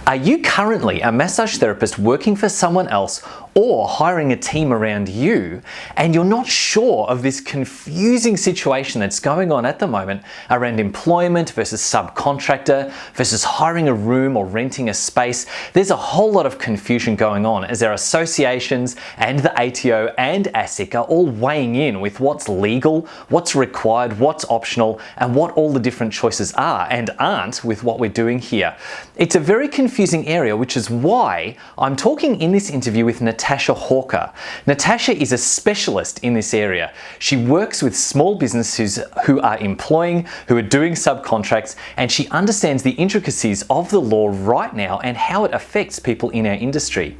Are you currently a massage therapist working for someone else or hiring a team around you, and you're not sure of this confusing situation that's going on at the moment around employment versus subcontractor versus hiring a room or renting a space? There's a whole lot of confusion going on as our associations and the ATO and ASIC are all weighing in with what's legal, what's required, what's optional, and what all the different choices are and aren't with what we're doing here. It's a very confusing area, which is why I'm talking in this interview with Natasha Hawker. Natasha is a specialist in this area. She works with small businesses who are employing, who are doing subcontracts, and she understands the intricacies of the law right now and how it affects people in our industry.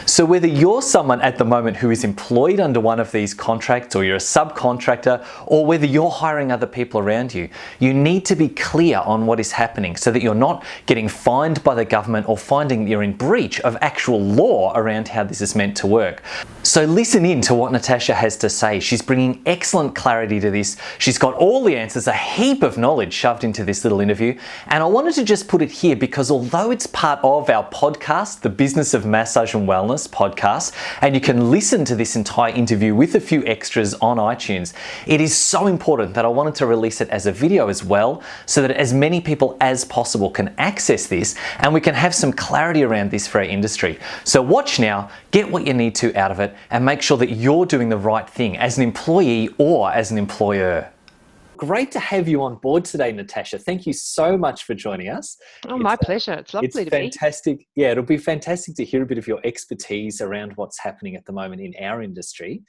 So whether you're someone at the moment who is employed under one of these contracts, or you're a subcontractor, or whether you're hiring other people around you, you need to be clear on what is happening so that you're not getting fined by the government or finding you're in breach of actual law around how this is meant to work. So listen in to what Natasha has to say. She's bringing excellent clarity to this. She's got all the answers, a heap of knowledge shoved into this little interview. And I wanted to just put it here because although it's part of our podcast, the Business of Massage and Wellness podcast, and you can listen to this entire interview with a few extras on iTunes, it is so important that I wanted to release it as a video as well, so that as many people as possible can access this and we can have some clarity around this for our industry. So watch now, get what you need to out of it, and make sure that you're doing the right thing as an employee or as an employer. Great to have you on board today, Natasha. Thank you so much for joining us. Oh, my pleasure. It's lovely to be. It's fantastic. Yeah, it'll be fantastic to hear a bit of your expertise around what's happening at the moment in our industry.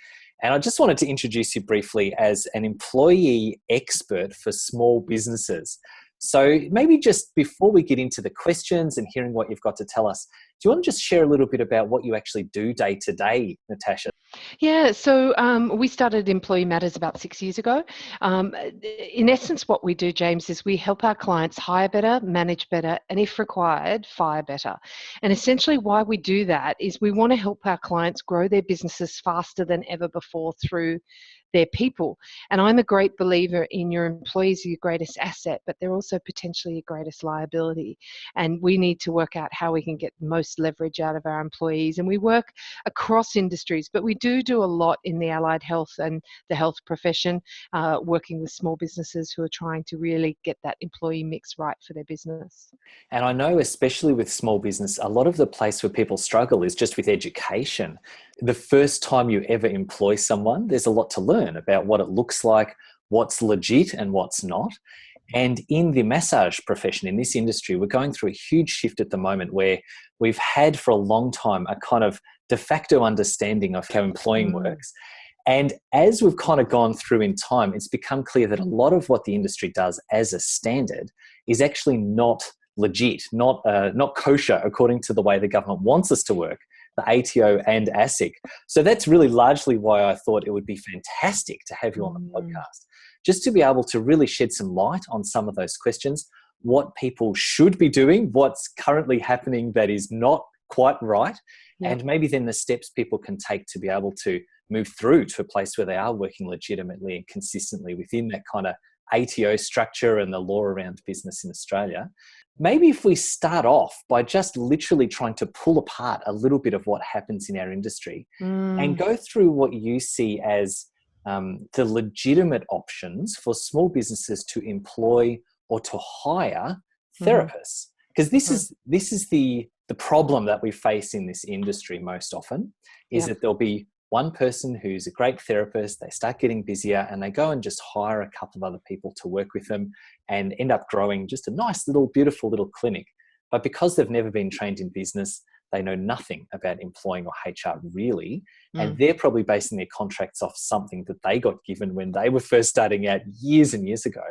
And I just wanted to introduce you briefly as an employee expert for small businesses. So maybe just before we get into the questions and hearing what you've got to tell us, do you want to just share a little bit about what you actually do day to day, Natasha? Yeah, so we started Employee Matters about 6 years ago. In essence, what we do, James, is we help our clients hire better, manage better, and if required, fire better. And essentially why we do that is we want to help our clients grow their businesses faster than ever before through their people. And I'm a great believer in your employees are your greatest asset, but they're also potentially your greatest liability. And we need to work out how we can get the most leverage out of our employees. And we work across industries, but we do a lot in the allied health and the health profession, working with small businesses who are trying to really get that employee mix right for their business. And I know, especially with small business, a lot of the place where people struggle is just with education. The first time you ever employ someone, there's a lot to learn about what it looks like, what's legit and what's not. And in the massage profession, in this industry, we're going through a huge shift at the moment where we've had for a long time a kind of de facto understanding of how employing works. And as we've kind of gone through in time, it's become clear that a lot of what the industry does as a standard is actually not legit, not kosher according to the way the government wants us to work, the ATO and ASIC. So that's really largely why I thought it would be fantastic to have you on the podcast, just to be able to really shed some light on some of those questions, what people should be doing, what's currently happening that is not quite right, and maybe then the steps people can take to be able to move through to a place where they are working legitimately and consistently within that kind of ATO structure and the law around business in Australia. Maybe if we start off by just literally trying to pull apart a little bit of what happens in our industry and go through what you see as the legitimate options for small businesses to employ or to hire therapists. Because this is the problem that we face in this industry most often, is that there'll be one person who's a great therapist, they start getting busier and they go and just hire a couple of other people to work with them and end up growing just a nice little, beautiful little clinic. But because they've never been trained in business, they know nothing about employing or HR really. And they're probably basing their contracts off something that they got given when they were first starting out years and years ago.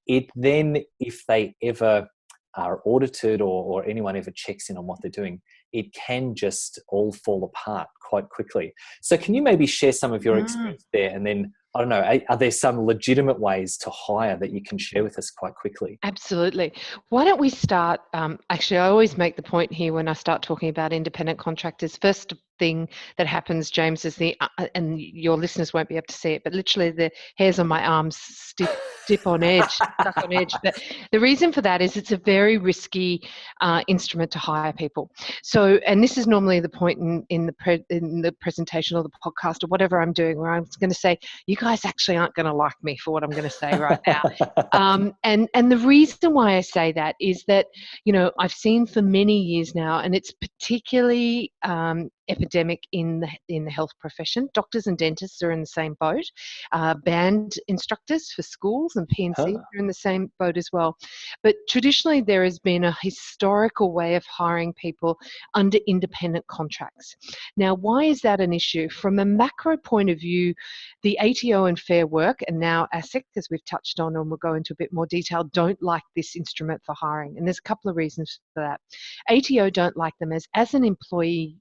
It then, if they ever are audited or anyone ever checks in on what they're doing, it can just all fall apart quite quickly. So can you maybe share some of your experience there? And then, I don't know, are there some legitimate ways to hire that you can share with us quite quickly? Absolutely. Why don't we start, actually, I always make the point here when I start talking about independent contractors, first thing that happens, James, is and your listeners won't be able to see it, but literally the hairs on my arms dip on edge, stuck on edge. But the reason for that is it's a very risky instrument to hire people. So, and this is normally the point in the presentation or the podcast or whatever I'm doing, where I'm going to say, you guys actually aren't going to like me for what I'm going to say right now. And the reason why I say that is that, I've seen for many years now, and it's particularly epidemic in the health profession. Doctors and dentists are in the same boat. Band instructors for schools and P&C are in the same boat as well. But traditionally, there has been a historical way of hiring people under independent contracts. Now, why is that an issue? From a macro point of view, the ATO and Fair Work, and now ASIC, as we've touched on, and we'll go into a bit more detail, don't like this instrument for hiring. And there's a couple of reasons for that. ATO don't like them as an employee,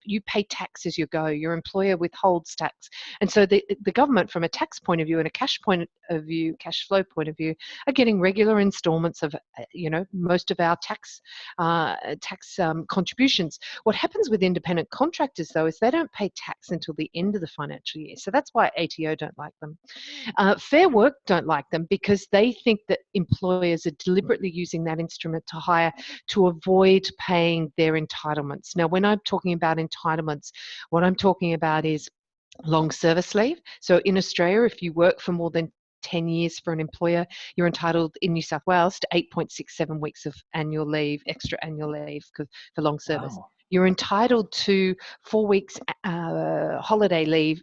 you pay tax as you go. Your employer withholds tax. And so the government, from a tax point of view and a cash flow point of view, are getting regular installments of, most of our tax contributions. What happens with independent contractors, though, is they don't pay tax until the end of the financial year. So that's why ATO don't like them. Fair Work don't like them because they think that employers are deliberately using that instrument to hire to avoid paying their entitlements. Now, when I'm talking about entitlements, what I'm talking about is long service leave. So in Australia, if you work for more than 10 years for an employer, you're entitled in New South Wales to 8.67 weeks of annual leave, extra annual leave for long service. Wow. You're entitled to 4 weeks holiday leave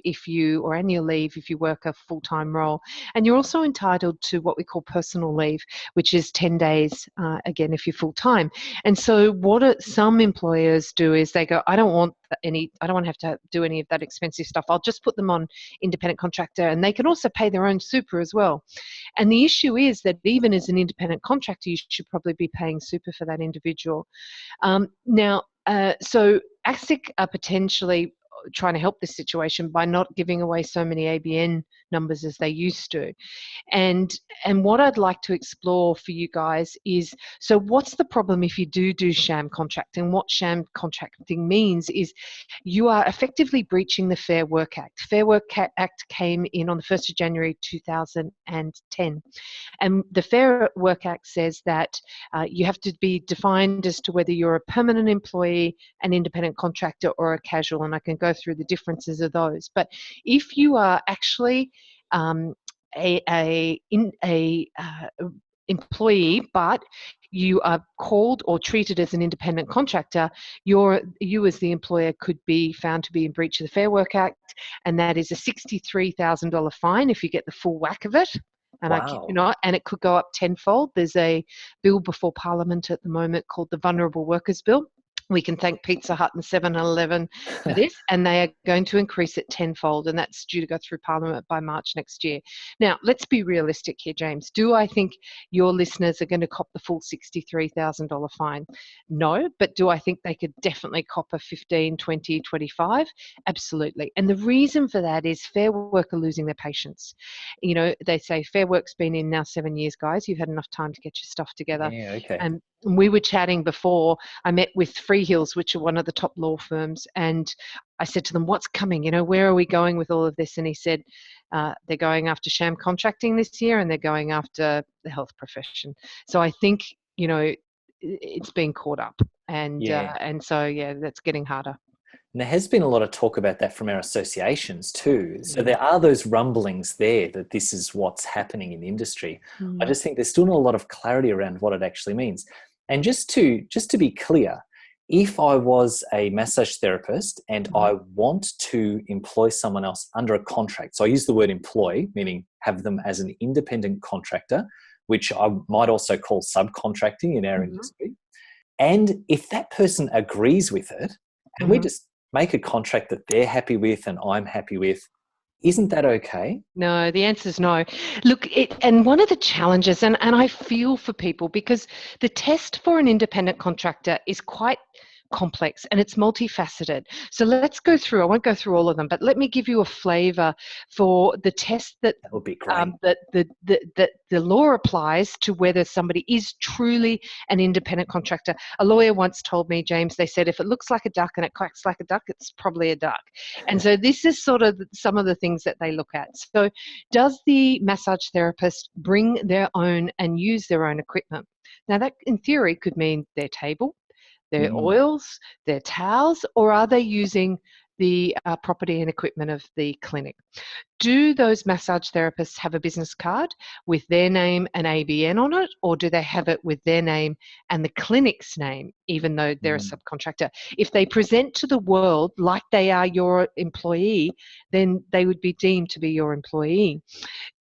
or annual leave if you work a full-time role. And you're also entitled to what we call personal leave, which is 10 days, again, if you're full-time. And so what some employers do is they go, I don't want to have to do any of that expensive stuff. I'll just put them on independent contractor, and they can also pay their own super as well. And the issue is that even as an independent contractor, you should probably be paying super for that individual. So ASIC are potentially trying to help this situation by not giving away so many ABN numbers as they used to. And what I'd like to explore for you guys is, so what's the problem if you do sham contracting? What sham contracting means is you are effectively breaching the Fair Work Act. Fair Work Act came in on the 1st of January 2010. And the Fair Work Act says that you have to be defined as to whether you're a permanent employee, an independent contractor, or a casual, and I can go through the differences of those. But if you are actually employee, but you are called or treated as an independent contractor, you as the employer could be found to be in breach of the Fair Work Act, and that is a $63,000 fine if you get the full whack of it. And I kid you not, and it could go up tenfold. There's a bill before Parliament at the moment called the Vulnerable Workers Bill. We can thank Pizza Hut and 7-Eleven for this, and they are going to increase it tenfold, and that's due to go through Parliament by March next year. Now, let's be realistic here, James. Do I think your listeners are going to cop the full $63,000 fine? No, but do I think they could definitely cop a 15, 20, 25? Absolutely. And the reason for that is Fair Work are losing their patience. They say Fair Work's been in now 7 years, guys. You've had enough time to get your stuff together. Yeah, okay. And we were chatting before. I met with Freehills, which are one of the top law firms, and I said to them, what's coming? Where are we going with all of this? And he said, they're going after sham contracting this year, and they're going after the health profession. So I think, it's been caught up. And so that's getting harder. And there has been a lot of talk about that from our associations too. So there are those rumblings there that this is what's happening in the industry. I just think there's still not a lot of clarity around what it actually means. And just to be clear, if I was a massage therapist and I want to employ someone else under a contract, so I use the word employ, meaning have them as an independent contractor, which I might also call subcontracting in our industry. And if that person agrees with it, and we just make a contract that they're happy with and I'm happy with, isn't that okay? No, the answer is no. Look, and one of the challenges, and I feel for people, because the test for an independent contractor is quite complex and it's multifaceted. So let's go through, I won't go through all of them, but let me give you a flavor for the test that That would be great. that the law applies to whether somebody is truly an independent contractor. A lawyer once told me, James, they said, if it looks like a duck and it quacks like a duck, it's probably a duck. And so this is sort of some of the things that they look at. So does the massage therapist bring their own and use their own equipment? Now that in theory could mean their table, their oils, their towels, or are they using the property and equipment of the clinic? Do those massage therapists have a business card with their name and ABN on it, or do they have it with their name and the clinic's name, even though they're a subcontractor? If they present to the world like they are your employee, then they would be deemed to be your employee.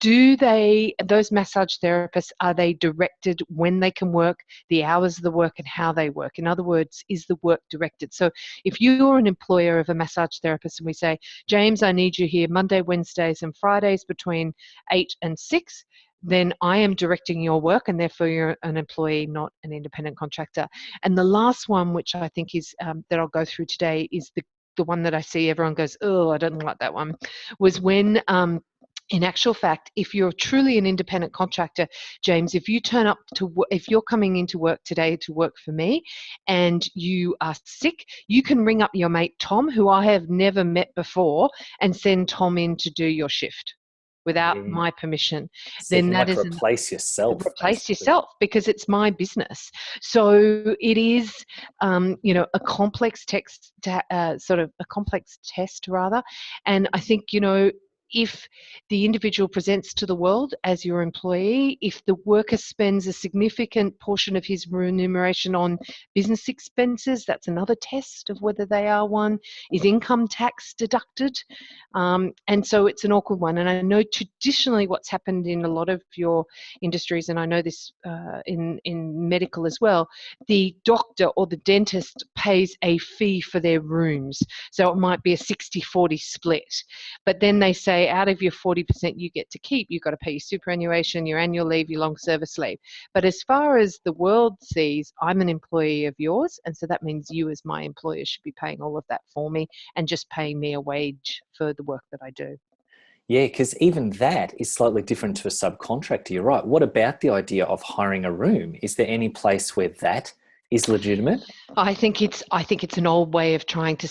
Do they, those massage therapists, are they directed when they can work, the hours of the work and how they work? In other words, is the work directed? So if you're an employer of a massage therapist and we say, James, I need you here Monday, Wednesdays and Fridays between 8 and 6, then I am directing your work and therefore you're an employee, not an independent contractor. And the last one, which I think is that I'll go through today, is the one that I see everyone goes, oh, I don't like that one, was when in actual fact, if you're truly an independent contractor, James, if you turn up to, if you're coming into work today to work for me and you are sick, you can ring up your mate Tom, who I have never met before, and send Tom in to do your shift without my permission. So Then you that might is replace yourself. Replace yourself, because it's my business. So it is, you know, a complex text, sort of a complex test rather. And I think, you know, if the individual presents to the world as your employee, if the worker spends a significant portion of his remuneration on business expenses, that's another test of whether they are one. Is income tax deducted? And so it's an awkward one. And I know traditionally what's happened in a lot of your industries, and I know this in medical as well, the doctor or the dentist pays a fee for their rooms. So it might be a 60-40 split. But then they say, out of your 40% you get to keep, you've got to pay your superannuation, your annual leave, your long service leave. But as far as the world sees, I'm an employee of yours, and so that means you as my employer should be paying all of that for me and just paying me a wage for the work that I do. Yeah, because even that is slightly different to a subcontractor. You're right. What about the idea of hiring a room? Is there any place where that is legitimate? I think it's an old way of trying to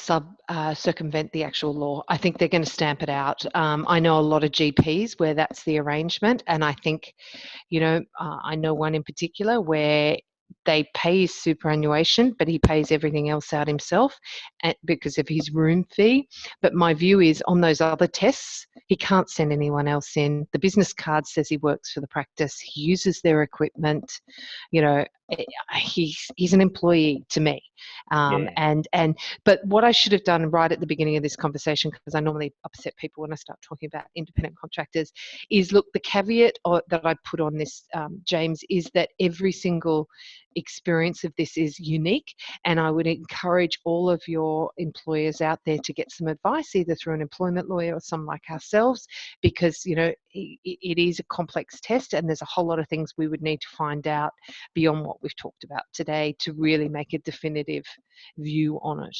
circumvent the actual law. I think they're going to stamp it out. I know a lot of GPs where that's the arrangement, and I think, you know, I know one in particular where they pay his superannuation, but he pays everything else out himself because of his room fee. But my view is on those other tests, he can't send anyone else in. The business card says he works for the practice. He uses their equipment. You know, he's an employee to me. But what I should have done right at the beginning of this conversation, because I normally upset people when I start talking about independent contractors, is look, the caveat that I put on this, James, is that every single experience of this is unique, and I would encourage all of your employers out there to get some advice either through an employment lawyer or someone like ourselves, because, you know, it is a complex test and there's a whole lot of things we would need to find out beyond what we've talked about today to really make a definitive view on it.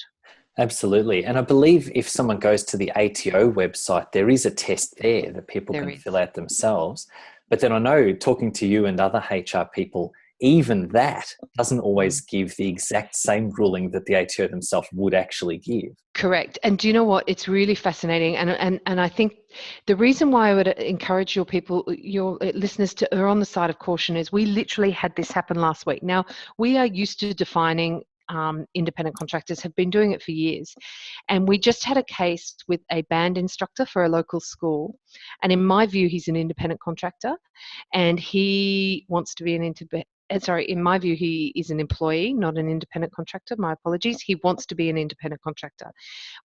Absolutely. And I believe if someone goes to the ATO website, there is a test there that people can fill out themselves. But then I know, talking to you and other HR people, even that doesn't always give the exact same ruling that the ATO themselves would actually give. Correct. And do you know what? It's really fascinating. And I think the reason why I would encourage your listeners to err on the side of caution is we literally had this happen last week. Now, we are used to defining independent contractors, have been doing it for years. And we just had a case with a band instructor for a local school. And in my view, he's an independent contractor and he wants to be in my view, he is an employee, not an independent contractor. My apologies. He wants to be an independent contractor.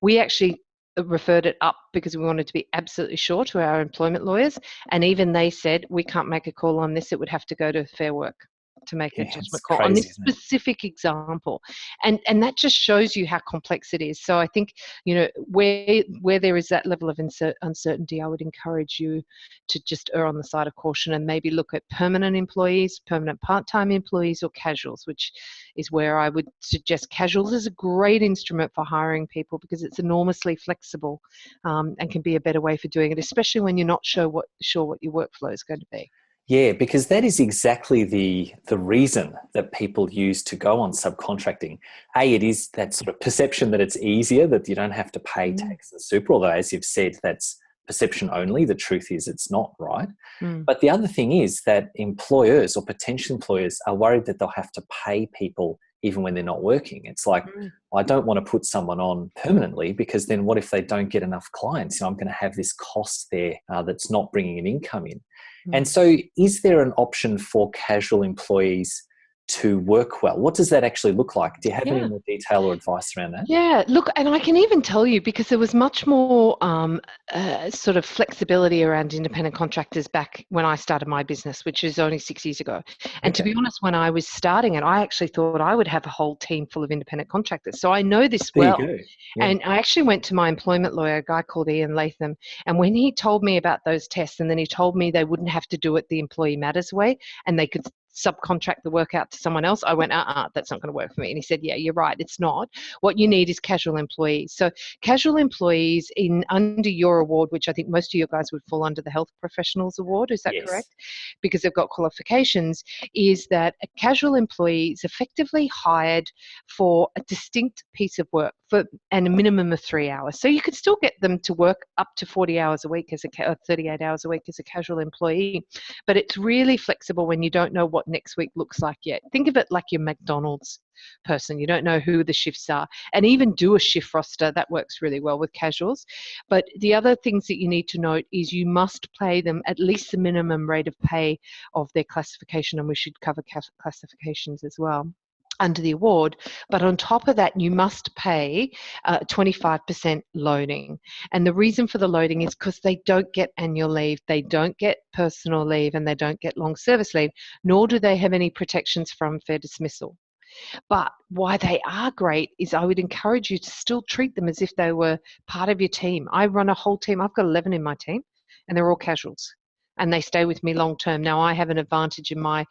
We actually referred it up because we wanted to be absolutely sure to our employment lawyers. And even they said, we can't make a call on this. It would have to go to Fair Work to make a Yeah, it's judgment call on crazy, this isn't it? specific example. And that just shows you how complex it is. So I think, where there is that level of uncertainty, I would encourage you to just err on the side of caution and maybe look at permanent employees, permanent part-time employees, or casuals, which is where I would suggest casuals is a great instrument for hiring people because it's enormously flexible, and can be a better way for doing it, especially when you're not sure what your workflow is going to be. Yeah, because that is exactly the reason that people use to go on subcontracting. It is that sort of perception that it's easier, that you don't have to pay tax and super, although as you've said, that's perception only. The truth is it's not, right? Mm. But the other thing is that employers or potential employers are worried that they'll have to pay people even when they're not working. It's like, I don't want to put someone on permanently because then what if they don't get enough clients? I'm going to have this cost there that's not bringing an income in. And so is there an option for casual employees to work well? What does that actually look like? Do you have any more detail or advice around that? Yeah, look, and I can even tell you because there was much more sort of flexibility around independent contractors back when I started my business, which is only 6 years ago. And to be honest, when I was starting it, I actually thought I would have a whole team full of independent contractors. So I know this There you well. go. Yeah. And I actually went to my employment lawyer, a guy called Ian Latham, and when he told me about those tests, and then he told me they wouldn't have to do it the Employee Matters way, and they could subcontract the work out to someone else, I went, that's not going to work for me. And he said, yeah, you're right, it's not. What you need is casual employees. So casual employees under your award, which I think most of your guys would fall under the Health Professionals Award, is that correct? Because they've got qualifications, is that a casual employee is effectively hired for a distinct piece of work and a minimum of 3 hours. So you could still get them to work up to 40 hours a week or 38 hours a week as a casual employee, but it's really flexible when you don't know what next week looks like yet. Think of it like your McDonald's person. You don't know who the shifts are, and even do a shift roster. That works really well with casuals. But the other things that you need to note is you must pay them at least the minimum rate of pay of their classification, and we should cover classifications as well under the award. But on top of that, you must pay 25% loading. And the reason for the loading is because they don't get annual leave, they don't get personal leave, and they don't get long service leave, nor do they have any protections from fair dismissal. But why they are great is I would encourage you to still treat them as if they were part of your team. I run a whole team. I've got 11 in my team, and they're all casuals. And they stay with me long term. Now, I have an advantage in my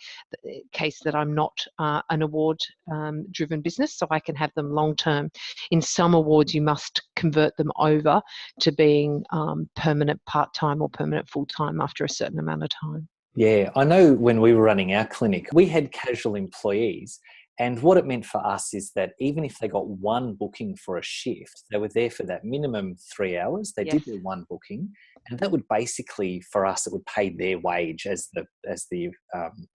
case that I'm not an award-driven business, so I can have them long term. In some awards, you must convert them over to being permanent part-time or permanent full-time after a certain amount of time. Yeah, I know when we were running our clinic, we had casual employees. And what it meant for us is that even if they got one booking for a shift, they were there for that minimum 3 hours. They did their one booking, and that would basically, for us, it would pay their wage as the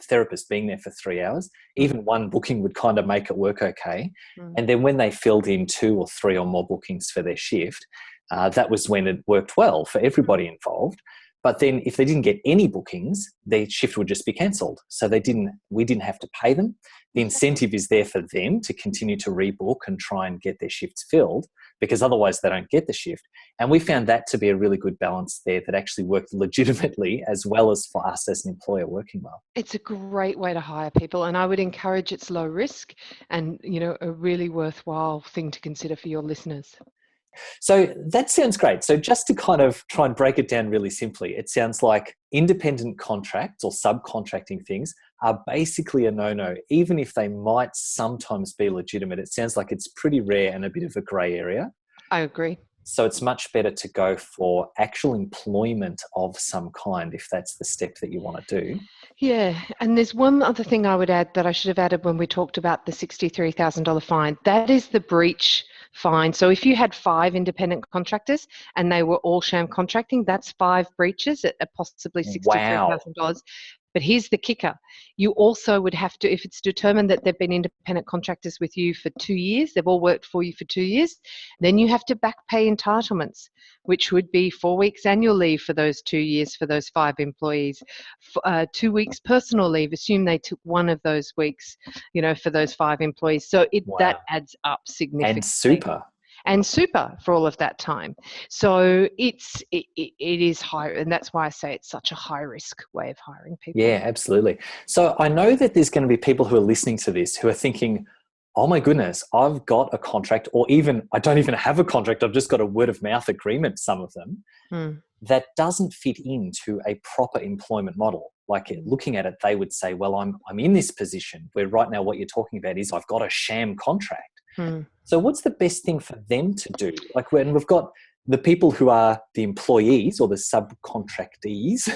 therapist being there for 3 hours. Even one booking would kind of make it work okay. And then when they filled in 2 or 3 or more bookings for their shift, that was when it worked well for everybody involved. But then if they didn't get any bookings, their shift would just be cancelled. So we didn't have to pay them. The incentive is there for them to continue to rebook and try and get their shifts filled, because otherwise they don't get the shift. And we found that to be a really good balance there that actually worked legitimately as well as for us as an employer working well. It's a great way to hire people, and I would encourage it's low risk and, a really worthwhile thing to consider for your listeners. So that sounds great. So just to kind of try and break it down really simply, it sounds like independent contracts or subcontracting things are basically a no-no, even if they might sometimes be legitimate. It sounds like it's pretty rare and a bit of a grey area. I agree. So it's much better to go for actual employment of some kind if that's the step that you want to do. Yeah, and there's one other thing I would add that I should have added when we talked about the $63,000 fine. That is the breach fine. So if you had 5 independent contractors and they were all sham contracting, that's 5 breaches at possibly $63,000. Wow. But here's the kicker. You also would have to, if it's determined that they've been independent contractors with you for 2 years, they've all worked for you for 2 years, then you have to back pay entitlements, which would be 4 weeks annual leave for those 2 years for those 5 employees, 2 weeks personal leave, assume they took one of those weeks, for those 5 employees. So that adds up significantly. And super. and super for all of that time. So it is high, and that's why I say it's such a high risk way of hiring people. Yeah, absolutely. So I know that there's going to be people who are listening to this who are thinking, oh my goodness, I've got a contract, or even I don't even have a contract. I've just got a word of mouth agreement, some of them, that doesn't fit into a proper employment model. Like looking at it, they would say, well, I'm in this position where right now what you're talking about is I've got a sham contract. So what's the best thing for them to do? Like when we've got the people who are the employees or the subcontractees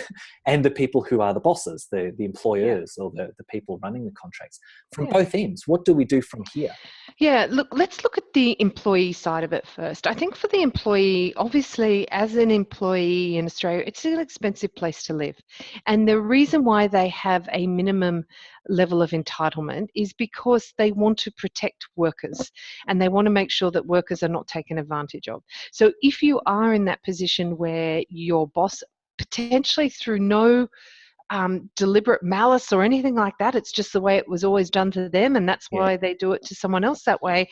and the people who are the bosses, the employers or the people running the contracts. From both ends, what do we do from here? Yeah, look, let's look at the employee side of it first. I think for the employee, obviously, as an employee in Australia, it's an expensive place to live. And the reason why they have a minimum level of entitlement is because they want to protect workers and they want to make sure that workers are not taken advantage of. So if you are in that position where your boss, potentially through no deliberate malice or anything like that, it's just the way it was always done to them, and that's why they do it to someone else that way,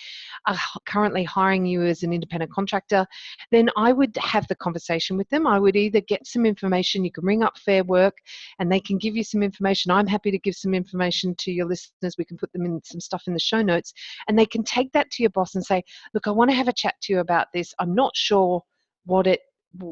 are currently hiring you as an independent contractor, then I would have the conversation with them. I would either get some information, you can ring up Fair Work and they can give you some information. I'm happy to give some information to your listeners. We can put them in some stuff in the show notes, and they can take that to your boss and say, look, I want to have a chat to you about this. I'm not sure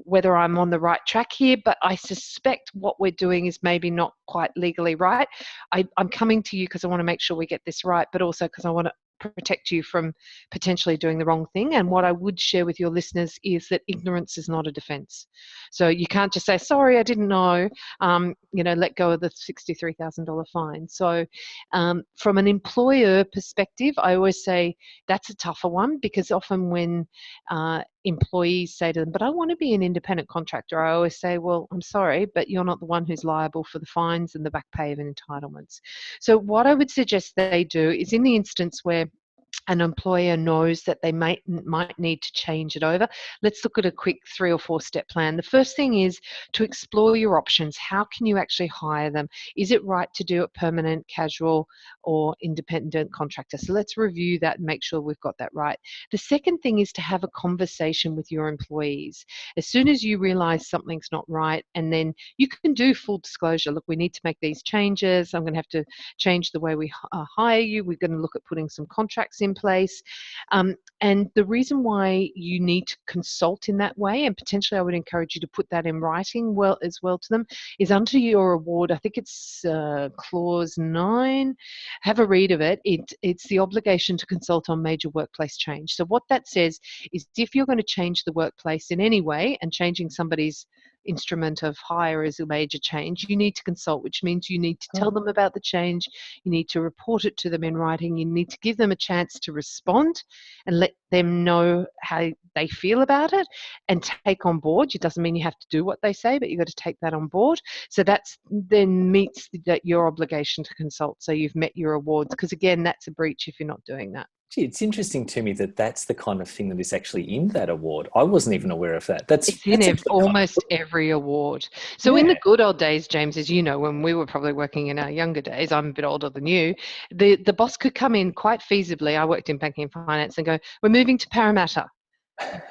whether I'm on the right track here, but I suspect what we're doing is maybe not quite legally right. I'm coming to you because I want to make sure we get this right, but also because I want to protect you from potentially doing the wrong thing. And what I would share with your listeners is that ignorance is not a defense. So you can't just say, sorry, I didn't know, let go of the $63,000 fine. So from an employer perspective, I always say that's a tougher one, because often when employees say to them, but I want to be an independent contractor, I always say, well, I'm sorry, but you're not the one who's liable for the fines and the back pay of entitlements. So what I would suggest they do is, in the instance where an employer knows that they might need to change it over, let's look at a quick 3 or 4 step plan. The first thing is to explore your options. How can you actually hire them? Is it right to do it permanent, casual, or independent contractor? So let's review that and make sure we've got that right. The second thing is to have a conversation with your employees. As soon as you realize something's not right, and then you can do full disclosure. Look, we need to make these changes. I'm going to have to change the way we hire you. We're going to look at putting some contracts in place. And the reason why you need to consult in that way, and potentially I would encourage you to put that in writing as well to them, is under your award. I think it's clause 9. Have a read of it. It's the obligation to consult on major workplace change. So what that says is, if you're going to change the workplace in any way, and changing somebody's instrument of hire is a major change, you need to consult, which means you need to tell them about the change, you need to report it to them in writing, you need to give them a chance to respond and let them know how they feel about it and take on board. It doesn't mean you have to do what they say, but you've got to take that on board. So that's then meets your obligation to consult. So you've met your awards, because again, that's a breach if you're not doing that. Gee, it's interesting to me that that's the kind of thing that is actually in that award. I wasn't even aware of that. It's in almost every award. So in the good old days, James, as you know, when we were probably working in our younger days, I'm a bit older than you, the boss could come in quite feasibly. I worked in banking and finance, and go, we're moving to Parramatta.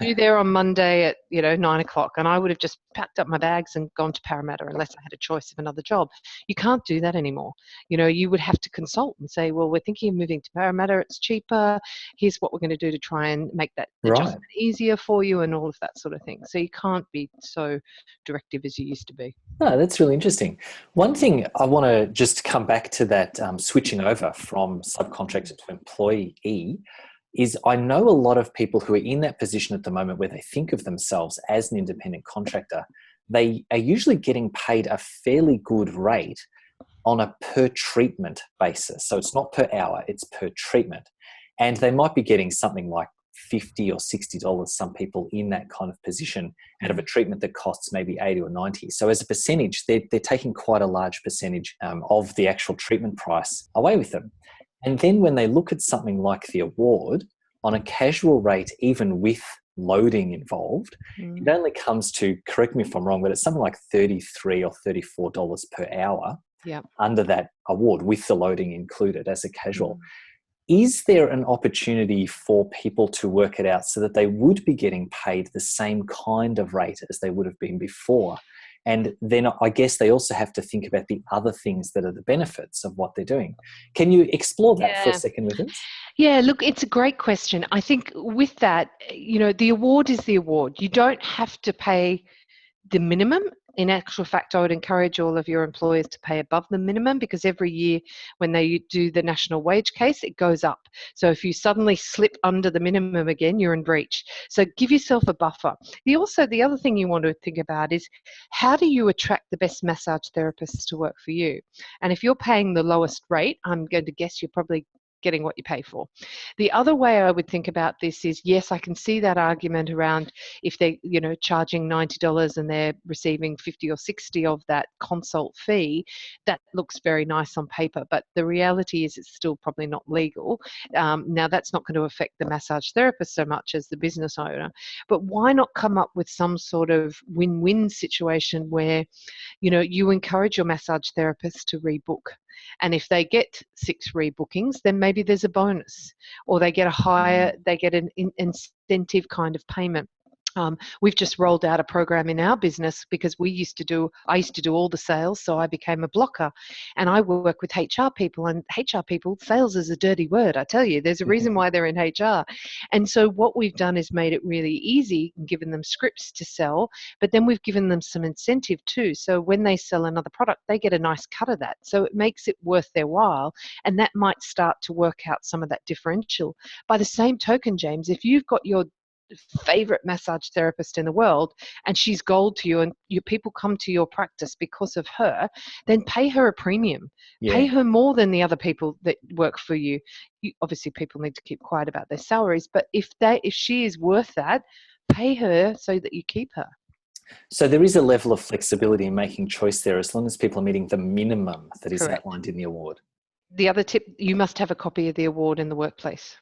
Due there on Monday at 9 o'clock, and I would have just packed up my bags and gone to Parramatta unless I had a choice of another job. You can't do that anymore. You would have to consult and say, well, we're thinking of moving to Parramatta, it's cheaper, here's what we're going to do to try and make that adjustment easier for you, and all of that sort of thing. So you can't be so directive as you used to be. No, that's really interesting. One thing I want to just come back to, that switching over from subcontractor to employee, is I know a lot of people who are in that position at the moment where they think of themselves as an independent contractor. They are usually getting paid a fairly good rate on a per treatment basis. So it's not per hour, it's per treatment. And they might be getting something like $50 or $60, some people in that kind of position, out of a treatment that costs maybe 80 or 90. So as a percentage, they're taking quite a large percentage of the actual treatment price away with them. And then when they look at something like the award, on a casual rate, even with loading involved, it only comes to, correct me if I'm wrong, but it's something like $33 or $34 per hour under that award, with the loading included as a casual. Is there an opportunity for people to work it out so that they would be getting paid the same kind of rate as they would have been before? And then I guess they also have to think about the other things that are the benefits of what they're doing. Can you explore that for a Yeah. second with us? Yeah, look, it's a great question. I think with that, the award is the award. You don't have to pay the minimum. In actual fact, I would encourage all of your employers to pay above the minimum, because every year when they do the national wage case, it goes up. So if you suddenly slip under the minimum again, you're in breach. So give yourself a buffer. The other thing you want to think about is, how do you attract the best massage therapists to work for you? And if you're paying the lowest rate, I'm going to guess you're probably getting what you pay for. The other way I would think about this is, yes, I can see that argument around if they're charging $90 and they're receiving 50 or 60 of that consult fee. That looks very nice on paper, but the reality is it's still probably not legal. Now, that's not going to affect the massage therapist so much as the business owner, but why not come up with some sort of win-win situation where you encourage your massage therapist to rebook. And if they get 6 rebookings, then maybe there's a bonus, or they get an incentive kind of payment. We've just rolled out a program in our business because I used to do all the sales, so I became a blocker, and I work with HR people, and HR people, sales is a dirty word. I tell you, there's a reason why they're in HR. And so what we've done is made it really easy, given them scripts to sell, but then we've given them some incentive too. So when they sell another product, they get a nice cut of that. So it makes it worth their while, and that might start to work out some of that differential. By the same token, James, if you've got your favorite massage therapist in the world and she's gold to you, and your people come to your practice because of her, then pay her a premium. Pay her more than the other people that work for you. Obviously people need to keep quiet about their salaries, but if she is worth that, pay her so that you keep her. So there is a level of flexibility in making choice there, as long as people are meeting the minimum that is Correct. outlined in the award. The other tip, you must have a copy of the award in the workplace.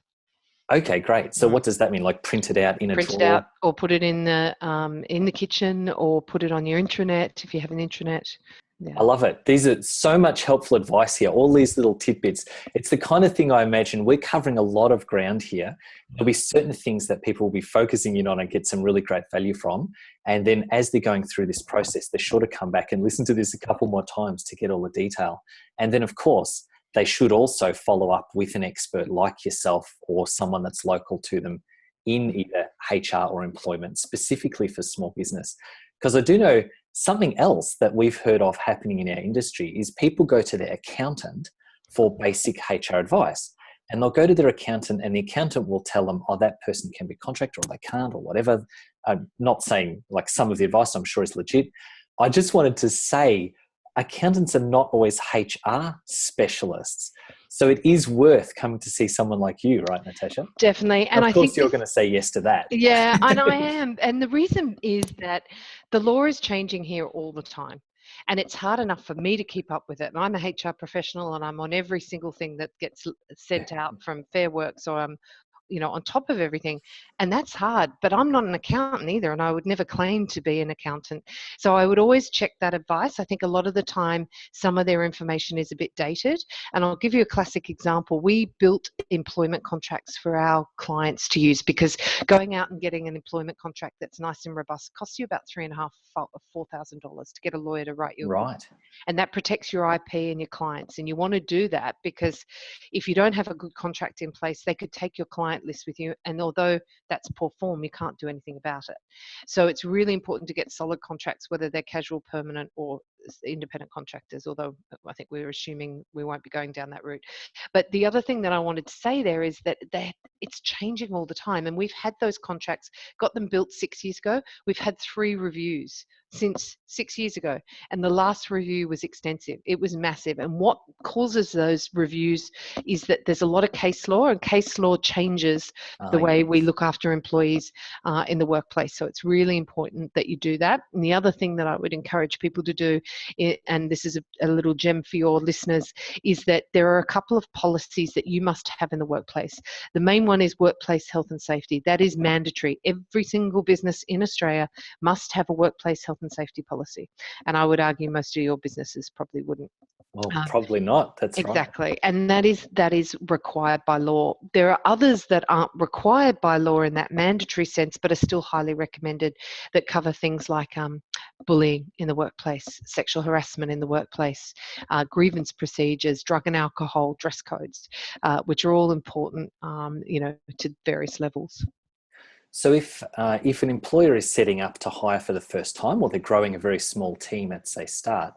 Okay, great. So what does that mean? Like print it out in a drawer? Print it out, or put it in the kitchen, or put it on your intranet if you have an intranet. Yeah. I love it. These are so much helpful advice here, all these little tidbits. It's the kind of thing I imagine we're covering a lot of ground here. There'll be certain things that people will be focusing in on and get some really great value from. And then as they're going through this process, they're sure to come back and listen to this a couple more times to get all the detail. And then, of course, they should also follow up with an expert like yourself or someone that's local to them in either HR or employment, specifically for small business. Because I do know something else that we've heard of happening in our industry is people go to their accountant for basic HR advice. And they'll go to their accountant and the accountant will tell them, oh, that person can be a contractor or they can't or whatever. I'm not saying like some of the advice I'm sure is legit. I just wanted to say accountants are not always HR specialists. So it is worth coming to see someone like you, right, Natasha? Definitely. And of I course think you're going to say yes to that. Yeah, and I am. And the reason is that the law is changing here all the time. And it's hard enough for me to keep up with it. And I'm a HR professional and I'm on every single thing that gets sent out from Fair Work. So I'm on top of everything. And that's hard, but I'm not an accountant either. And I would never claim to be an accountant. So I would always check that advice. I think a lot of the time, some of their information is a bit dated. And I'll give you a classic example. We built employment contracts for our clients to use, because going out and getting an employment contract that's nice and robust costs you about $3,500 or $4,000 to get a lawyer to write you. Right. And that protects your IP and your clients. And you want to do that because if you don't have a good contract in place, they could take your client list with you. And although that's poor form, you can't do anything about it. So it's really important to get solid contracts, whether they're casual, permanent, or independent contractors, although I think we're assuming we won't be going down that route. But the other thing that I wanted to say there is that it's changing all the time. And we've had those contracts, got them built 6 years ago. We've had 3 reviews since 6 years ago. And the last review was extensive. It was massive. And what causes those reviews is that there's a lot of case law, and case law changes the way we look after employees in the workplace. So it's really important that you do that. And the other thing that I would encourage people to do, and this is a little gem for your listeners, is that there are a couple of policies that you must have in the workplace. The main one is workplace health and safety. That is mandatory. Every single business in Australia must have a workplace health and safety policy. And I would argue most of your businesses probably wouldn't. Well, probably not. That's right. Exactly. And that is required by law. There are others that aren't required by law in that mandatory sense, but are still highly recommended, that cover things like bullying in the workplace, sexual harassment in the workplace, grievance procedures, drug and alcohol, dress codes, which are all important, to various levels. So if an employer is setting up to hire for the first time, or they're growing a very small team at, say, start,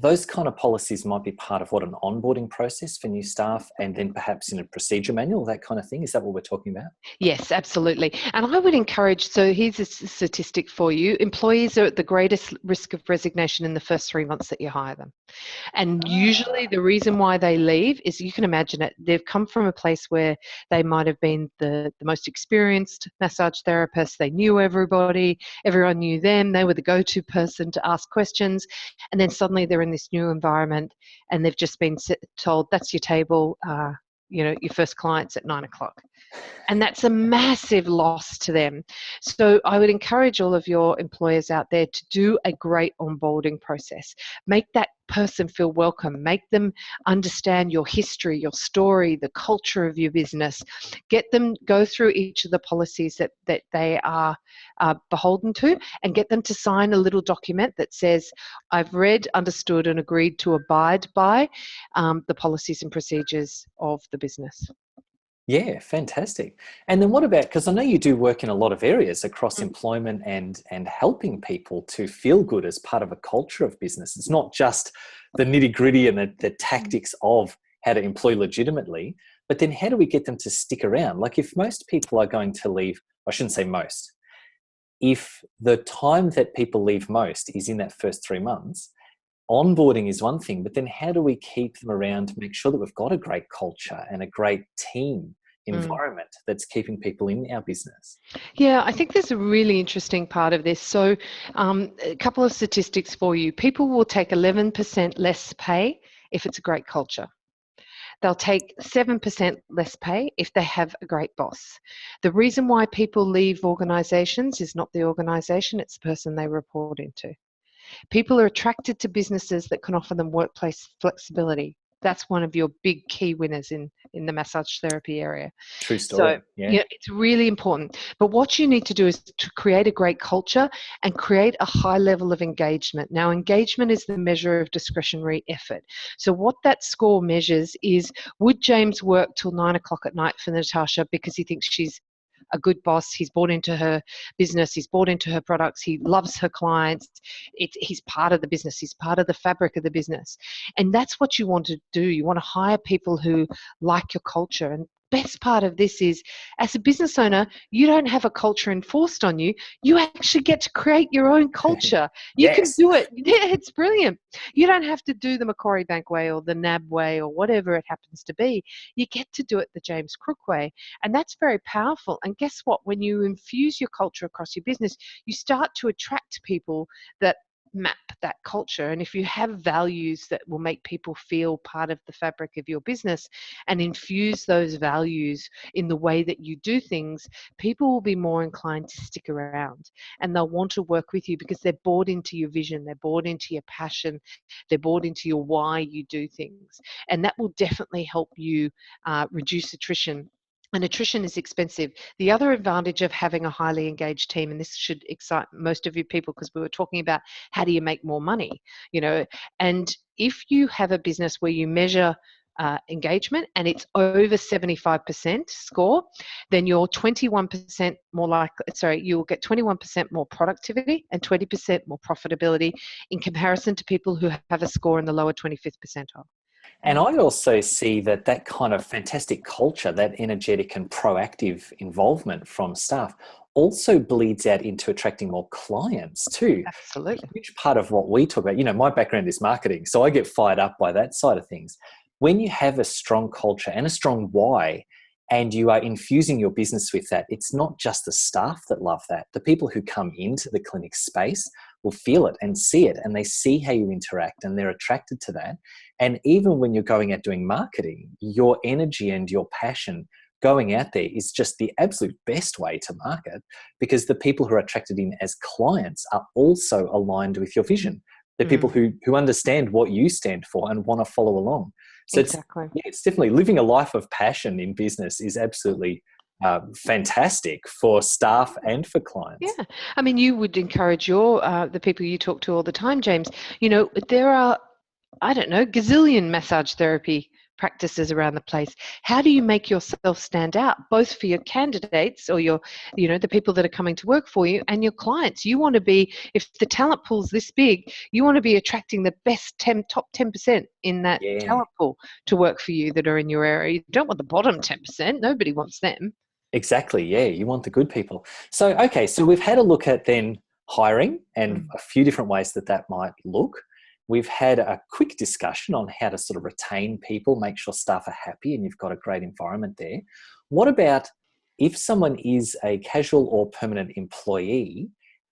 those kind of policies might be part of an onboarding process for new staff, and then perhaps in a procedure manual, that kind of thing. Is that what we're talking about? Yes, absolutely. And I would encourage, so here's a statistic for you. Employees are at the greatest risk of resignation in the first 3 months that you hire them. And usually the reason why they leave is, you can imagine it, they've come from a place where they might have been the most experienced massage therapist. They knew everybody, everyone knew them, they were the go-to person to ask questions. And then suddenly they're in this new environment and they've just been told, that's your table, your first client's at 9 o'clock. And that's a massive loss to them. So I would encourage all of your employers out there to do a great onboarding process. Make that person feel welcome. Make them understand your history, your story, the culture of your business. Get them go through each of the policies that they are beholden to, and get them to sign a little document that says, I've read, understood, and agreed to abide by the policies and procedures of the business. Yeah, fantastic. And then what about, because I know you do work in a lot of areas across employment and helping people to feel good as part of a culture of business. It's not just the nitty-gritty and the tactics of how to employ legitimately, but then how do we get them to stick around? Like, if most people are going to leave, I shouldn't say most, if the time that people leave most is in that first 3 months, onboarding is one thing, but then how do we keep them around to make sure that we've got a great culture and a great team environment that's keeping people in our business? Yeah, I think there's a really interesting part of this. So a couple of statistics for you. People will take 11% less pay if it's a great culture. They'll take 7% less pay if they have a great boss. The reason why people leave organisations is not the organisation, it's the person they report into. People are attracted to businesses that can offer them workplace flexibility. That's one of your big key winners in the massage therapy area. True story. So, Yeah. it's really important. But what you need to do is to create a great culture and create a high level of engagement. Now, engagement is the measure of discretionary effort. So what that score measures is, would James work till 9 o'clock at night for Natasha because he thinks she's a good boss, he's bought into her business, he's bought into her products, he loves her clients, he's part of the business, he's part of the fabric of the business. And that's what you want to do. You want to hire people who like your culture. And best part of this is, as a business owner, you don't have a culture enforced on you. You actually get to create your own culture. You can Yes. do it. Yeah, it's brilliant. You don't have to do the Macquarie Bank way or the NAB way or whatever it happens to be. You get to do it the James Crook way. And that's very powerful. And guess what? When you infuse your culture across your business, you start to attract people that map that culture. And if you have values that will make people feel part of the fabric of your business and infuse those values in the way that you do things, people will be more inclined to stick around, and they'll want to work with you because they're bought into your vision, they're bought into your passion, they're bought into your why you do things. And that will definitely help you reduce attrition. And attrition is expensive. The other advantage of having a highly engaged team, and this should excite most of you people, because we were talking about how do you make more money, and if you have a business where you measure engagement and it's over 75% score, then you're 21% more likely, you'll get 21% more productivity and 20% more profitability in comparison to people who have a score in the lower 25th percentile. And I also see that kind of fantastic culture, that energetic and proactive involvement from staff, also bleeds out into attracting more clients too. Absolutely. A huge part of what we talk about, my background is marketing, so I get fired up by that side of things. When you have a strong culture and a strong why, and you are infusing your business with that, it's not just the staff that love that. The people who come into the clinic space will feel it and see it, and they see how you interact and they're attracted to that. And even when you're going out doing marketing, your energy and your passion going out there is just the absolute best way to market, because the people who are attracted in as clients are also aligned with your vision. They're people who understand what you stand for and want to follow along. So Exactly. it's definitely living a life of passion in business is absolutely fantastic for staff and for clients. Yeah. I mean, you would encourage your the people you talk to all the time, James. You know, there are, I don't know, gazillion massage therapy practices around the place. How do you make yourself stand out, both for your candidates or your, you know, the people that are coming to work for you and your clients? You want to be, if the talent pool's this big, you want to be attracting the best top 10% in that talent pool to work for you that are in your area. You don't want the bottom 10%. Nobody wants them. Exactly. Yeah. You want the good people. So, okay. So we've had a look at then hiring and a few different ways that might look. We've had a quick discussion on how to sort of retain people, make sure staff are happy and you've got a great environment there. What about if someone is a casual or permanent employee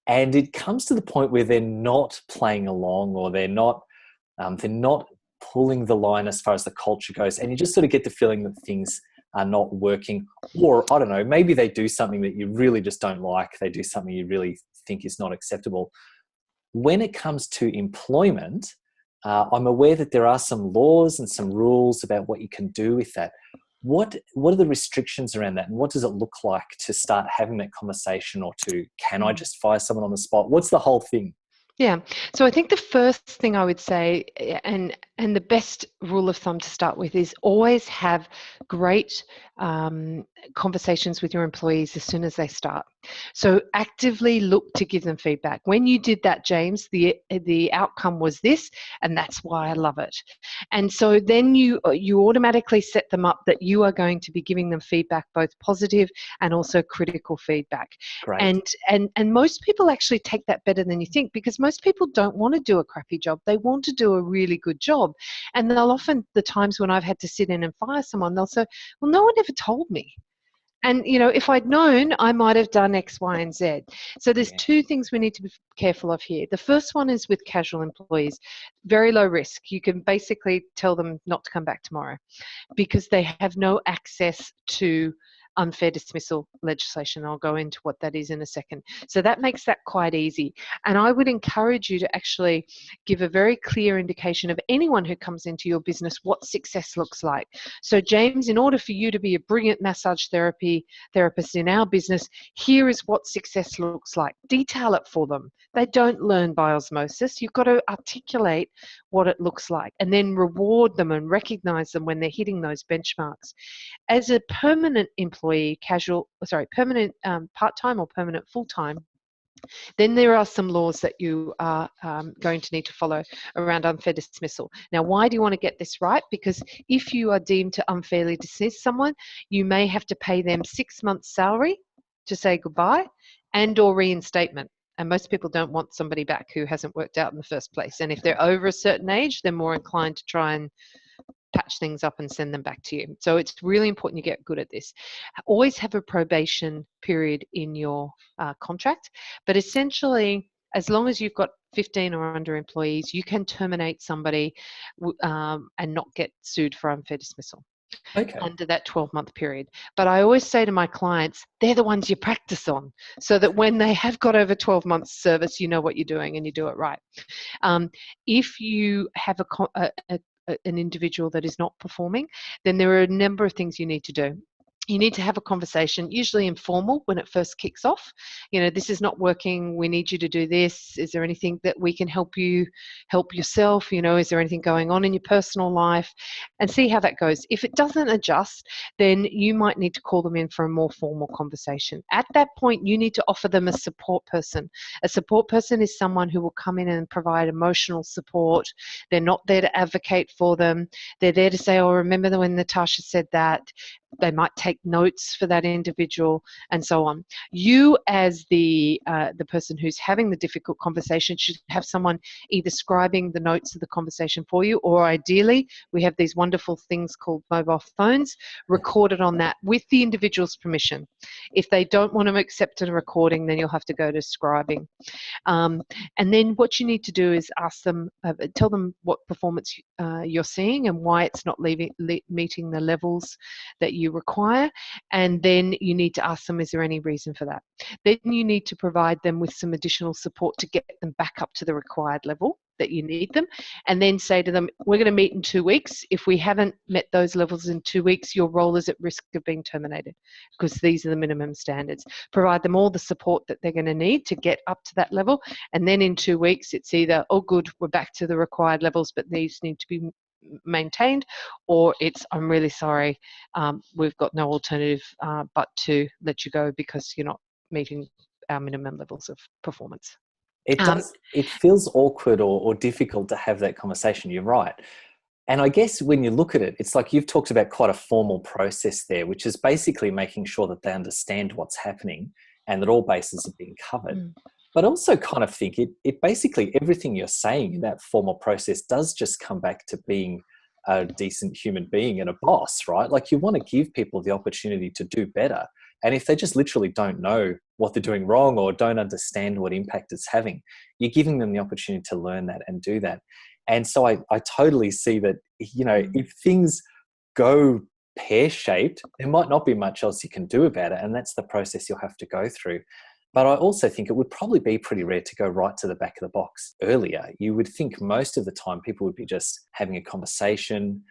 and it comes to the point where they're not playing along or they're not pulling the line as far as the culture goes, and you just sort of get the feeling that things are not working, or I don't know, maybe they do something that you really just don't like. They do something you really think is not acceptable. When it comes to employment, I'm aware that there are some laws and some rules about what you can do with that. What are the restrictions around that, and what does it look like to start having that conversation, or can I just fire someone on the spot? What's the whole thing? Yeah. So I think the first thing I would say, and the best rule of thumb to start with, is always have great conversations with your employees as soon as they start. So actively look to give them feedback. When you did that, James, the outcome was this, and that's why I love it. And so then you automatically set them up that you are going to be giving them feedback, both positive and also critical feedback. Great. And most people actually take that better than you think, because most people don't want to do a crappy job. They want to do a really good job. And they'll often, the times when I've had to sit in and fire someone, they'll say, well, no one ever told me. And, you know, if I'd known, I might have done X, Y, and Z. So there's two things we need to be careful of here. The first one is with casual employees. Very low risk. You can basically tell them not to come back tomorrow because they have no access to unfair dismissal legislation. I'll go into what that is in a second. So that makes that quite easy. And I would encourage you to actually give a very clear indication of anyone who comes into your business what success looks like. So James, in order for you to be a brilliant massage therapist in our business, here is what success looks like. Detail it for them. They don't learn by osmosis. You've got to articulate what it looks like and then reward them and recognize them when they're hitting those benchmarks. As a permanent employee, permanent part-time or permanent full-time, then there are some laws that you are going to need to follow around unfair dismissal. Now, why do you want to get this right? Because if you are deemed to unfairly dismiss someone, you may have to pay them 6 months' salary to say goodbye and or reinstatement. And most people don't want somebody back who hasn't worked out in the first place. And if they're over a certain age, they're more inclined to try and patch things up and send them back to you. So it's really important you get good at this. Always have a probation period in your contract, but essentially, as long as you've got 15 or under employees, you can terminate somebody and not get sued for unfair dismissal. Okay. Under that 12-month period. But I always say to my clients, they're the ones you practice on, so that when they have got over 12 months service, you know what you're doing and you do it right. If you have an individual that is not performing, then there are a number of things you need to do. You need to have a conversation, usually informal, when it first kicks off. You know, this is not working. We need you to do this. Is there anything that we can help yourself? You know, is there anything going on in your personal life? And see how that goes. If it doesn't adjust, then you might need to call them in for a more formal conversation. At that point, you need to offer them a support person. A support person is someone who will come in and provide emotional support. They're not there to advocate for them. They're there to say, oh, remember when Natasha said that? They might take notes for that individual and so on. You, as the person who's having the difficult conversation, should have someone either scribing the notes of the conversation for you, or ideally, we have these wonderful things called mobile phones, recorded on that with the individual's permission. If they don't want to accept a recording, then you'll have to go to scribing. And then what you need to do is ask them, tell them what performance you're seeing and why it's not meeting the levels that you require, and then you need to ask them, is there any reason for that? Then you need to provide them with some additional support to get them back up to the required level that you need them, and then say to them, we're going to meet in 2 weeks. If we haven't met those levels in 2 weeks, your role is at risk of being terminated, because these are the minimum standards. Provide them all the support that they're going to need to get up to that level, and then in 2 weeks it's either, oh good, we're back to the required levels but these need to be maintained, or it's, I'm really sorry, we've got no alternative but to let you go because you're not meeting our minimum levels of performance. It does. It feels awkward or difficult to have that conversation. You're right. And I guess when you look at it, it's like you've talked about quite a formal process there, which is basically making sure that they understand what's happening and that all bases are being covered. But also kind of think it basically, everything you're saying in that formal process does just come back to being a decent human being and a boss, right? Like you want to give people the opportunity to do better. And if they just literally don't know what they're doing wrong or don't understand what impact it's having, you're giving them the opportunity to learn that and do that. And so I totally see that, if things go pear-shaped, there might not be much else you can do about it. And that's the process you'll have to go through. But I also think it would probably be pretty rare to go right to the back of the box earlier. You would think most of the time people would be just having a conversation,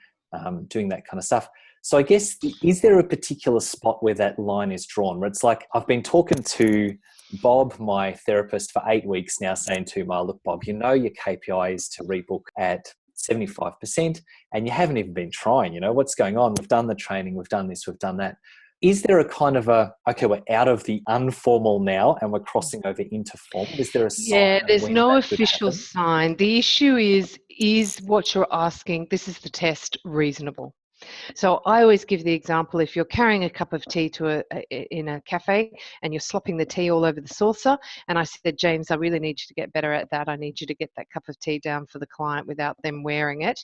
doing that kind of stuff. So I guess, is there a particular spot where that line is drawn, where it's like, I've been talking to Bob, my therapist, for 8 weeks now, saying to him, oh, look, Bob, your KPI is to rebook at 75% and you haven't even been trying, what's going on? We've done the training, we've done this, we've done that. Is there a kind of okay, we're out of the informal now and we're crossing over into formal? Is there a sign? Yeah, there's no official sign. The issue is what you're asking, this is the test, reasonable? So I always give the example, if you're carrying a cup of tea in a cafe and you're slopping the tea all over the saucer, and I said, James, I really need you to get better at that. I need you to get that cup of tea down for the client without them wearing it.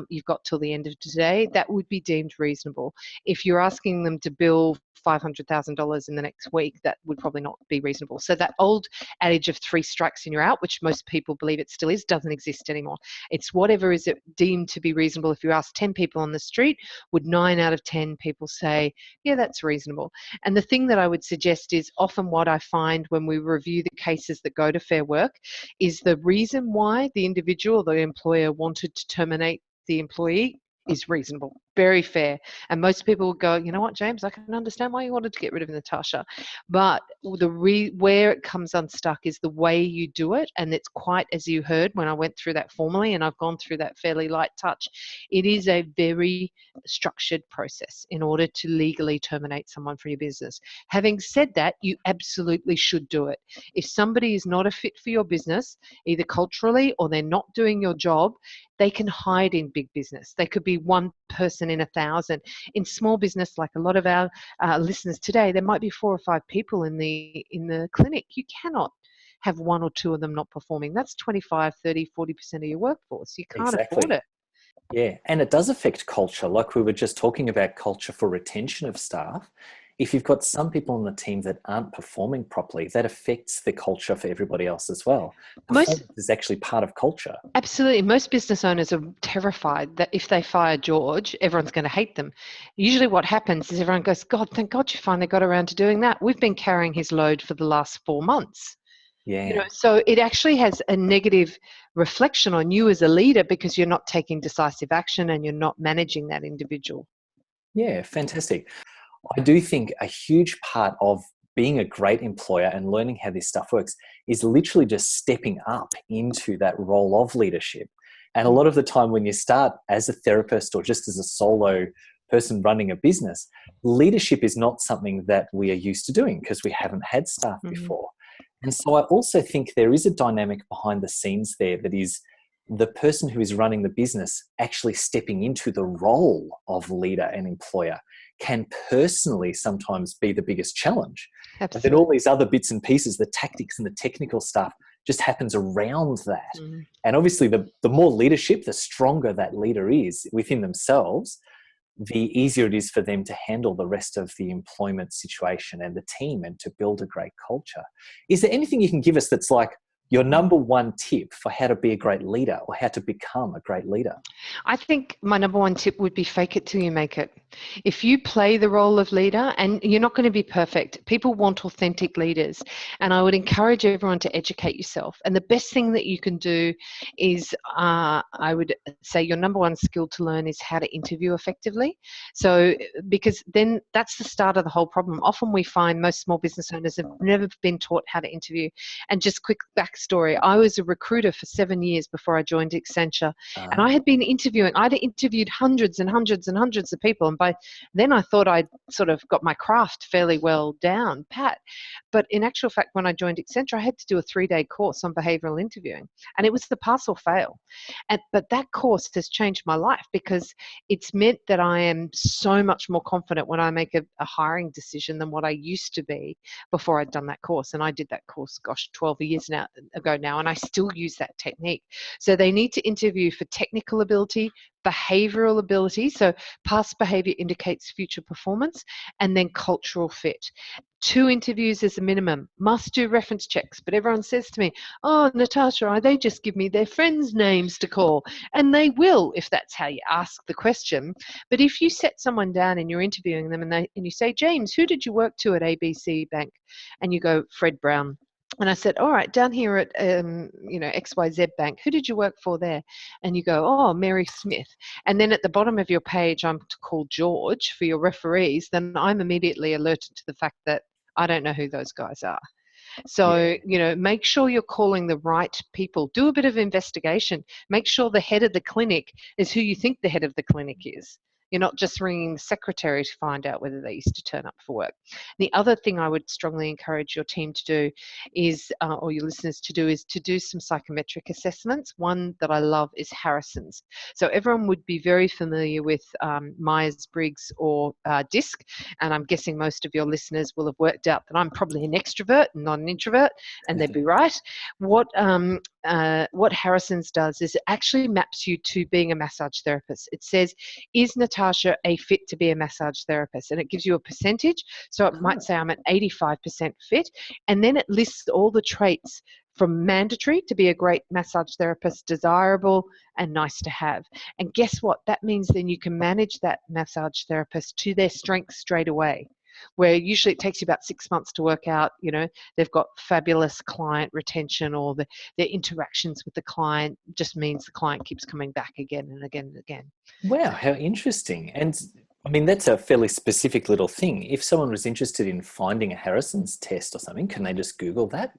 You've got till the end of today. That would be deemed reasonable. If you're asking them to bill $500,000 in the next week, that would probably not be reasonable. So that old adage of 3 strikes and you're out, which most people believe it still is, doesn't exist anymore. It's whatever is deemed to be reasonable. If you ask 10 people on the street, would 9 out of 10 people say, yeah, that's reasonable? And the thing that I would suggest is, often what I find when we review the cases that go to Fair Work is the reason why the individual, the employer, wanted to terminate the employee is reasonable, very fair. And most people will go, you know what, James, I can understand why you wanted to get rid of Natasha. But where it comes unstuck is the way you do it. And it's quite, as you heard when I went through that formally, and I've gone through that fairly light touch, it is a very structured process in order to legally terminate someone from your business. Having said that, you absolutely should do it. If somebody is not a fit for your business, either culturally or they're not doing your job, they can hide in big business. They could be one person in 1,000. In small business, like a lot of our listeners today, there might be 4 or 5 people in the clinic. You cannot have 1 or 2 of them not performing. That's 25, 30, 40% of your workforce. You can't afford it. Yeah, and it does affect culture. Like we were just talking about culture for retention of staff. If you've got some people on the team that aren't performing properly, that affects the culture for everybody else as well. Performance is actually part of culture. Absolutely. Most business owners are terrified that if they fire George, everyone's going to hate them. Usually what happens is everyone goes, God, thank God you finally got around to doing that. We've been carrying his load for the last 4 months. Yeah. So it actually has a negative reflection on you as a leader because you're not taking decisive action and you're not managing that individual. Yeah, fantastic. I do think a huge part of being a great employer and learning how this stuff works is literally just stepping up into that role of leadership. And a lot of the time when you start as a therapist or just as a solo person running a business, leadership is not something that we are used to doing because we haven't had staff before. And so I also think there is a dynamic behind the scenes there that is the person who is running the business actually stepping into the role of leader and employer can personally sometimes be the biggest challenge. But then all these other bits and pieces, the tactics and the technical stuff just happens around that. And obviously the more leadership, the stronger that leader is within themselves, the easier it is for them to handle the rest of the employment situation and the team and to build a great culture. Is there anything you can give us that's like your number one tip for how to be a great leader or how to become a great leader? I think my number one tip would be fake it till you make it. If you play the role of leader, and you're not going to be perfect, people want authentic leaders. And I would encourage everyone to educate yourself. And the best thing that you can do is, I would say your number one skill to learn is how to interview effectively. So, because then that's the start of the whole problem. Often we find most small business owners have never been taught how to interview. And just quick backstory, I was a recruiter for 7 years before I joined Accenture. And I had been interviewing, I'd interviewed hundreds and hundreds and hundreds of people. And by then I thought I'd sort of got my craft fairly well down pat. But in actual fact, when I joined Accenture, I had to do a 3-day course on behavioural interviewing. And it was the pass or fail. But that course has changed my life, because it's meant that I am so much more confident when I make a hiring decision than what I used to be before I'd done that course. And I did that course, 12 years ago now, and I still use that technique. So they need to interview for technical ability, behavioural ability, so past behaviour indicates future performance, and then cultural fit. 2 interviews is a minimum. Must do reference checks. But everyone says to me, oh, Natasha, they just give me their friends' names to call. And they will, if that's how you ask the question. But if you set someone down and you're interviewing them and you say, James, who did you work to at ABC Bank? And you go, Fred Brown. And I said, all right, down here at, XYZ Bank, who did you work for there? And you go, oh, Mary Smith. And then at the bottom of your page, I'm to call George for your referees. Then I'm immediately alerted to the fact that I don't know who those guys are. So, make sure you're calling the right people. Do a bit of investigation. Make sure the head of the clinic is who you think the head of the clinic is. You're not just ringing the secretary to find out whether they used to turn up for work. The other thing I would strongly encourage your team to do is, or your listeners to do, is to do some psychometric assessments. One that I love is Harrison's. So everyone would be very familiar with Myers-Briggs or DISC, and I'm guessing most of your listeners will have worked out that I'm probably an extrovert and not an introvert, and they'd be right. What Harrison's does is it actually maps you to being a massage therapist. It says, is Natasha a fit to be a massage therapist? And it gives you a percentage. So it might say I'm at 85% fit. And then it lists all the traits from mandatory to be a great massage therapist, desirable, and nice to have. And guess what? That means then you can manage that massage therapist to their strengths straight away. Where usually it takes you about 6 months to work out, they've got fabulous client retention, or their interactions with the client just means the client keeps coming back again and again and again. Wow, how interesting. And I mean, that's a fairly specific little thing. If someone was interested in finding a Harrison's test or something, can they just Google that?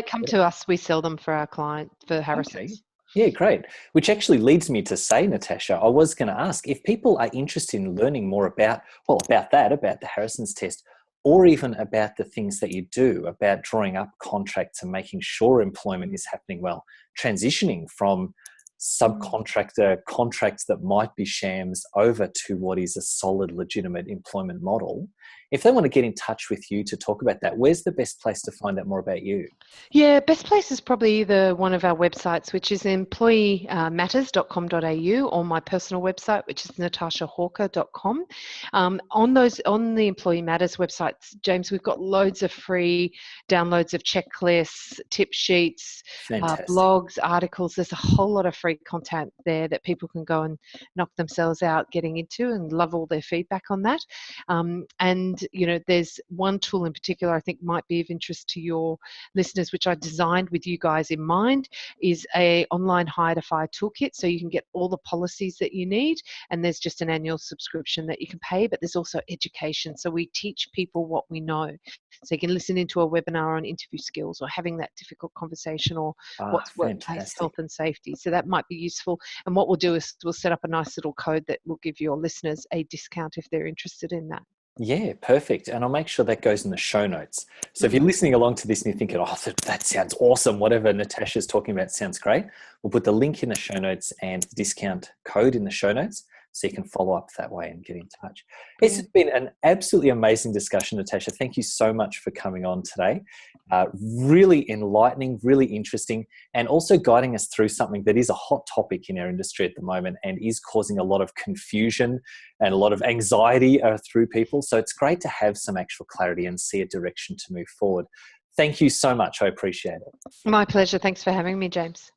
Come to us. We sell them for our client for Harrison's. Okay. Yeah, great. Which actually leads me to say, Natasha, I was going to ask if people are interested in learning more about the Harrison's test, or even about the things that you do, about drawing up contracts and making sure employment is happening well, transitioning from subcontractor contracts that might be shams over to what is a solid, legitimate employment model. If they want to get in touch with you to talk about that, where's the best place to find out more about you? Yeah, best place is probably one of our websites, which is employeematters.com.au, or my personal website, which is natashahawker.com. On the Employee Matters websites, James, we've got loads of free downloads of checklists, tip sheets, blogs, articles. There's a whole lot of free content there that people can go and knock themselves out getting into, and love all their feedback on that. And there's one tool in particular I think might be of interest to your listeners, which I designed with you guys in mind, is a online hire to fire toolkit. So you can get all the policies that you need, and there's just an annual subscription that you can pay, but there's also education. So we teach people what we know. So you can listen into a webinar on interview skills, or having that difficult conversation, or what's workplace health and safety. So that might be useful. And what we'll do is we'll set up a nice little code that will give your listeners a discount if they're interested in that. Yeah, perfect. And I'll make sure that goes in the show notes. So if you're listening along to this and you're thinking, oh, that sounds awesome, whatever Natasha's talking about sounds great, we'll put the link in the show notes and the discount code in the show notes, so you can follow up that way and get in touch. It's been an absolutely amazing discussion, Natasha. Thank you so much for coming on today. Really enlightening, really interesting, and also guiding us through something that is a hot topic in our industry at the moment and is causing a lot of confusion and a lot of anxiety through people. So it's great to have some actual clarity and see a direction to move forward. Thank you so much. I appreciate it. My pleasure. Thanks for having me, James.